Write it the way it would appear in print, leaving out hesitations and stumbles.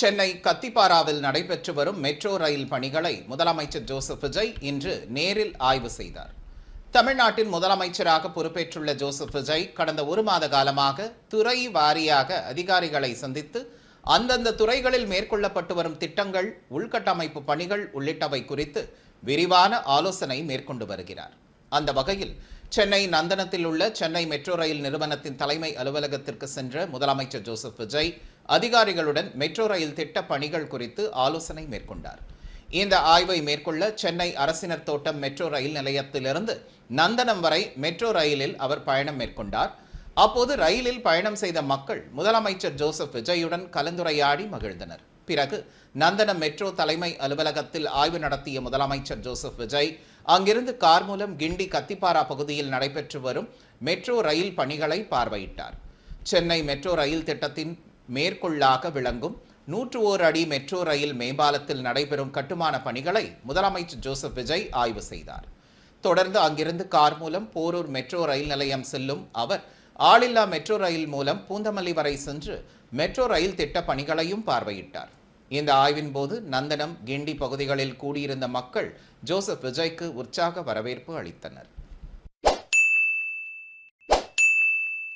சென்னை கத்திப்பாராவில் நடைபெற்று வரும் metro rail பணிகளை முதலமைச்சர் ஜோசப் விஜய் இன்று நேரில் ஆய்வு செய்தார். தமிழ்நாட்டின் முதலமைச்சராக பொறுப்பேற்றுள்ள ஜோசப் விஜய் கடந்த ஒரு மாத காலமாக துறை வாரியாக அதிகாரிகளை சந்தித்து அந்தந்த துறைகளில் மேற்கொள்ளப்பட்டு வரும் திட்டங்கள், உள்கட்டமைப்பு பணிகள் உள்ளிட்டவை குறித்து விரிவான ஆலோசனை மேற்கொண்டு வருகிறார். அந்த வகையில் சென்னை நந்தனத்தில் உள்ள சென்னை மெட்ரோ ரயில் நிறுவனத்தின் தலைமை அலுவலகத்திற்கு சென்ற முதலமைச்சர் ஜோசப் விஜய் அதிகாரிகளுடன் மெட்ரோ ரயில் திட்ட பணிகள் குறித்து ஆலோசனை மேற்கொண்டார். இந்த ஆய்வை மேற்கொள்ள சென்னை அரசினர் தோட்டம் மெட்ரோ ரயில் நிலையத்திலிருந்து நந்தனம் வரை மெட்ரோ ரயிலில் அவர் பயணம் மேற்கொண்டார். அப்போது ரயிலில் பயணம் செய்த மக்கள் முதலமைச்சர் ஜோசப் விஜயுடன் கலந்துரையாடி மகிழ்ந்தனர். பிறகு நந்தனம் மெட்ரோ தலைமை அலுவலகத்தில் ஆய்வு நடத்திய முதலமைச்சர் ஜோசப் விஜய் அங்கிருந்து கார் மூலம் கிண்டி கத்திப்பாரா பகுதியில் நடைபெற்று வரும் மெட்ரோ ரயில் பணிகளை பார்வையிட்டார். சென்னை மெட்ரோ ரயில் திட்டத்தின் மேற்கொள்ளாக விளங்கும் 101 அடி மெட்ரோ ரயில் மேம்பாலத்தில் நடைபெறும் கட்டுமான பணிகளை முதலமைச்சர் ஜோசப் விஜய் ஆய்வு செய்தார். தொடர்ந்து அங்கிருந்து கார் மூலம் போரூர் மெட்ரோ ரயில் நிலையம் செல்லும் அவர் ஆளில்லா மெட்ரோ ரயில் மூலம் பூந்தமல்லி வரை சென்று மெட்ரோ ரயில் திட்ட பணிகளையும் பார்வையிட்டார். இந்த ஆய்வின் போது நந்தனம், கிண்டி பகுதிகளில் கூடியிருந்த மக்கள் ஜோசப் விஜய்க்கு உற்சாக வரவேற்பு அளித்தனர்.